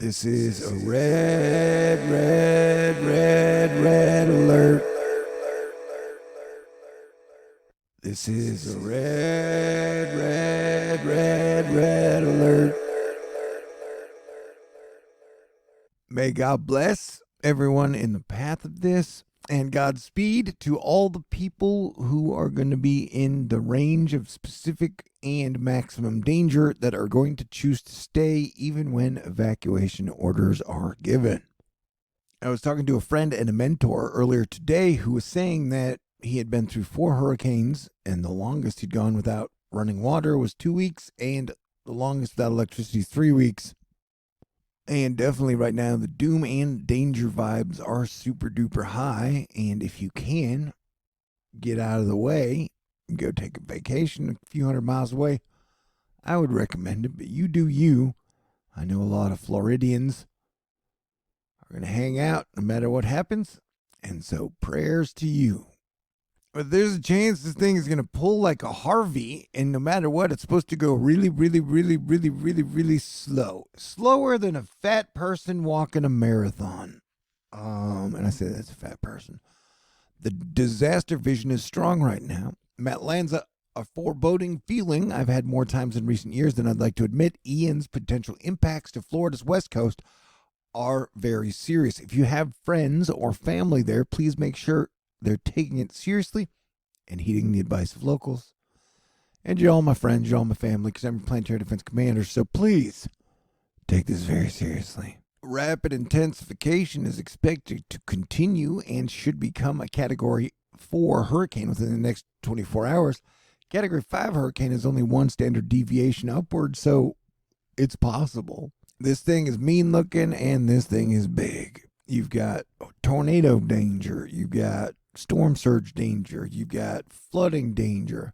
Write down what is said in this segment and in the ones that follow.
This is a red alert. This is a red alert. May God bless everyone in the path of this, and Godspeed to all the people who are going to be in the range of specific and maximum danger that are going to choose to stay even when evacuation orders are given. I was talking to a friend and a mentor earlier today who was saying that he had been through 4 hurricanes, and the longest he'd gone without running water was 2 weeks, and the longest without electricity is 3 weeks. And definitely right now, the doom and danger vibes are super duper high. And if you can, get out of the way, go take a vacation a few hundred miles away, I would recommend it. But you do you. I know a lot of Floridians are going to hang out no matter what happens. And so prayers to you. But there's a chance this thing is going to pull like a Harvey, and no matter what, it's supposed to go really slow. Slower than a fat person walking a marathon. And I say that's a fat person. The disaster vision is strong right now. Matt Lanza, a foreboding feeling I've had more times in recent years than I'd like to admit. Ian's potential impacts to Florida's west coast are very serious. If you have friends or family there, please make sure they're taking it seriously and heeding the advice of locals. And you're all my friends, you're all my family, because I'm your planetary defense commander, so please take this very seriously. Rapid intensification is expected to continue and should become a Category 4 hurricane within the next 24 hours. Category 5 hurricane is only one standard deviation upward, so it's possible. This thing is mean looking, and this thing is big. You've got tornado danger, you've got storm surge danger, you've got flooding danger,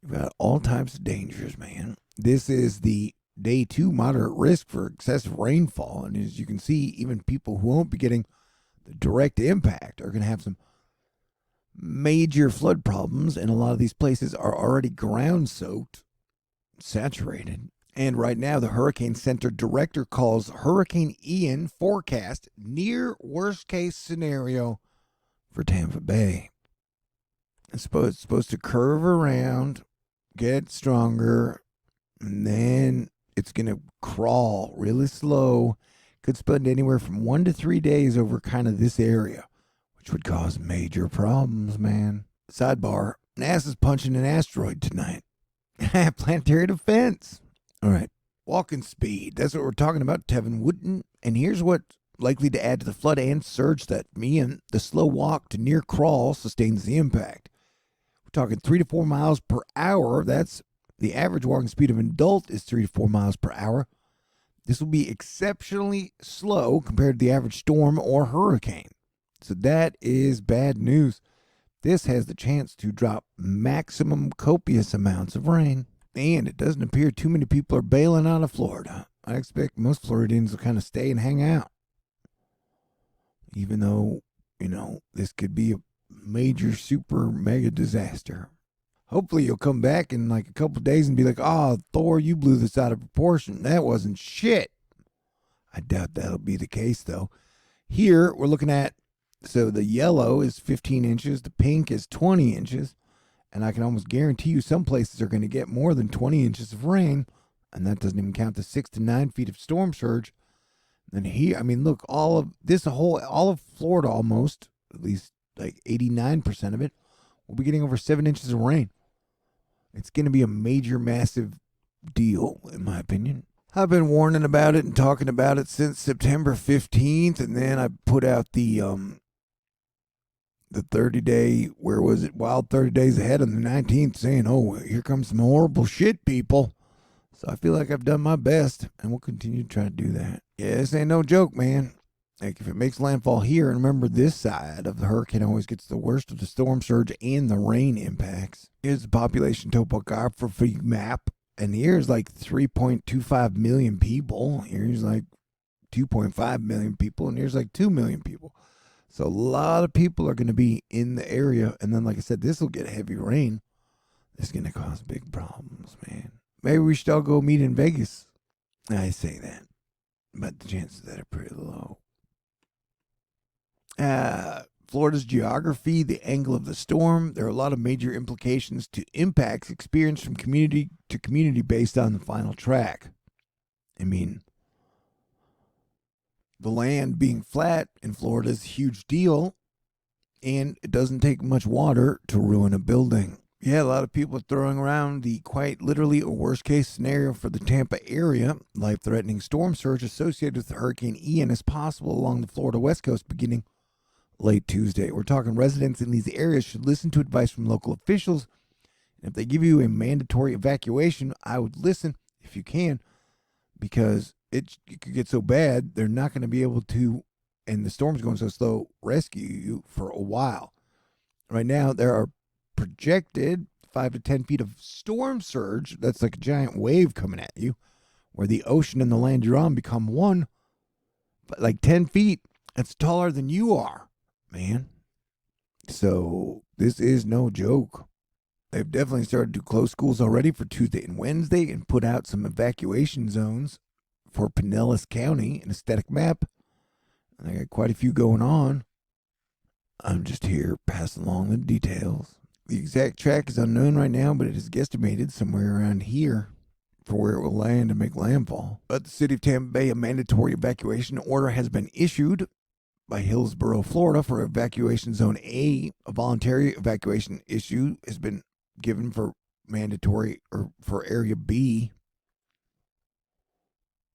you've got all types of dangers, man. This is the day 2 moderate risk for excessive rainfall, and as you can see, even people who won't be getting the direct impact are going to have some major flood problems, and a lot of these places are already ground soaked, saturated. And right now, the Hurricane Center director calls Hurricane Ian forecast near worst case scenario for Tampa Bay. It's supposed to curve around, get stronger, and then it's going to crawl really slow. Could spend anywhere from 1 to 3 days over kind of this area, which would cause major problems, man. Sidebar, NASA's punching an asteroid tonight. Planetary defense. All right, walking speed. That's what we're talking about, Tevin Wooten. And here's what's likely to add to the flood and surge that me and the slow walk to near crawl sustains the impact. We're talking 3 to 4 miles per hour. That's the average walking speed of an adult is 3 to 4 miles per hour. This will be exceptionally slow compared to the average storm or hurricane. So that is bad news. This has the chance to drop maximum copious amounts of rain. And it doesn't appear too many people are bailing out of Florida. I expect most Floridians will kind of stay and hang out. Even though, this could be a major, super, mega disaster. Hopefully you'll come back in like a couple of days and be like, oh, Thor, you blew this out of proportion. That wasn't shit. I doubt that'll be the case, though. Here, we're looking at, so the yellow is 15 inches, the pink is 20 inches. And I can almost guarantee you some places are going to get more than 20 inches of rain. And that doesn't even count the 6 to 9 feet of storm surge. And here, look, all of Florida almost, at least like 89% of it, will be getting over 7 inches of rain. It's going to be a major, massive deal, in my opinion. I've been warning about it and talking about it since September 15th. And then I put out the 30-day, wild 30 days ahead on the 19th saying, oh, here comes some horrible shit, people. So I feel like I've done my best, and we'll continue to try to do that. Yeah, this ain't no joke, man. Like, if it makes landfall here, and remember this side of the hurricane always gets the worst of the storm surge and the rain impacts. Here's the population topography map, and here's like 3.25 million people. Here's like 2.5 million people, and here's like 2 million people. So a lot of people are going to be in the area. And then, like I said, this will get heavy rain. This is going to cause big problems, man. Maybe we should all go meet in Vegas. I say that. But the chances of that are pretty low. Florida's geography, the angle of the storm. There are a lot of major implications to impacts experienced from community to community based on the final track. I mean, the land being flat in Florida is a huge deal, and it doesn't take much water to ruin a building. Yeah, a lot of people are throwing around the quite literally or worst case scenario for the Tampa area. Life-threatening storm surge associated with Hurricane Ian is possible along the Florida West Coast beginning late Tuesday. We're talking residents in these areas should listen to advice from local officials. And if they give you a mandatory evacuation, I would listen if you can, because it could get so bad they're not going to be able to, and the storm's going so slow, rescue you for a while. Right now, there are projected 5 to 10 feet of storm surge. That's like a giant wave coming at you, where the ocean and the land you're on become one. But like 10 feet, it's taller than you are, man. So this is no joke. They've definitely started to close schools already for Tuesday and Wednesday and put out some evacuation zones for Pinellas County, an aesthetic map. And I got quite a few going on. I'm just here passing along the details. The exact track is unknown right now, but it is guesstimated somewhere around here for where it will land and make landfall. But the city of Tampa Bay, a mandatory evacuation order has been issued by Hillsborough, Florida for evacuation zone A. A voluntary evacuation issue has been given for mandatory or for area B.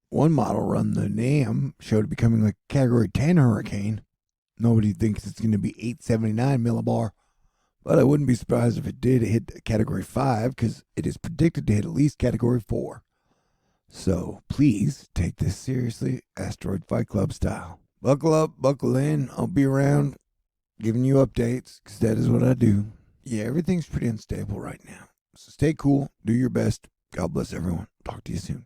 One model run, the NAM, showed it becoming like a Category 10 hurricane. Nobody thinks it's going to be 879 millibar, but I wouldn't be surprised if it did hit Category 5 because it is predicted to hit at least Category 4. So please take this seriously, Asteroid Fight Club style. Buckle up, buckle in. I'll be around giving you updates because that is what I do. Yeah, everything's pretty unstable right now. So stay cool, do your best. God bless everyone. Talk to you soon.